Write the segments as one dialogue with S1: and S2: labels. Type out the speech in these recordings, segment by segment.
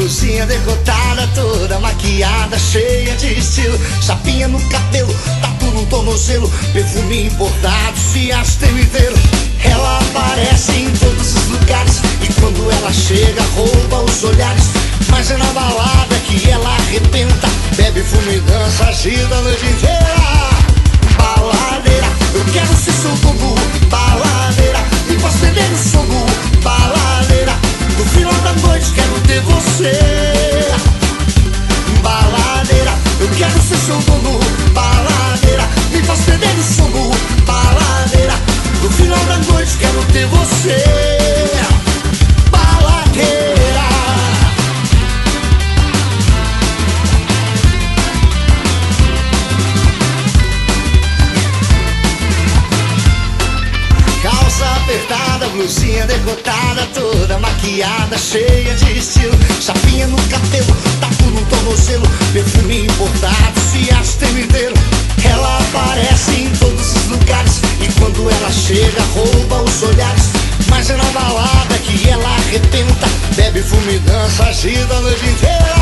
S1: blusinha decotada, toda maquiada, cheia de estilo, chapinha no cabelo, tatu no tornozelo, perfume importado, se acha o inteiro. Ela aparece em todos os lugares e quando ela chega rouba os olhares. Mas é na balada que ela arrebenta, bebe, fuma e dança, agita a noite inteira. Baladeira, eu quero ser seu bumbum. Baladeira, me faz perder o sono. Baladeira, no final da noite quero ter você. Baladeira, eu quero ser seu dono. Baladeira, me faz perder o sono. Baladeira, no final da noite quero ter você. Baladeira. Apertada, blusinha decotada, toda maquiada, cheia de estilo, chapinha no cabelo, tatu no tornozelo, perfume importado, se acha o tempo inteiro. Ela aparece em todos os lugares e quando ela chega rouba os olhares. Mas é na balada que ela arrebenta, bebe, fuma e dança, agita a noite inteira.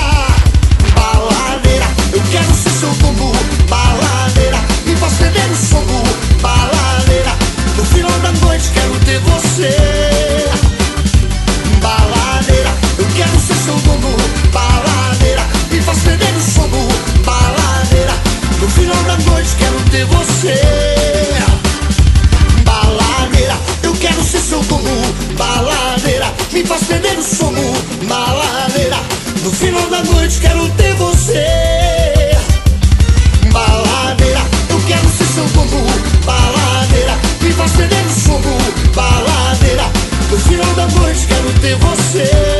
S1: Baladeira, eu quero ser seu bumbum. Baladeira, me faz perder o sono. Baladeira, no final da noite quero ter você. Baladeira, eu quero ser seu dono. Baladeira, me faz perder o sono. Baladeira, no final da noite quero ter você. Baladeira, eu quero ser seu dono. Baladeira, me faz perder o sono. Baladeira, no final da noite quero ter você. Baladeira, eu quero ser seu dono. Baladeira, me faz perder o sono. Baladeira, no final da noite quero ter você.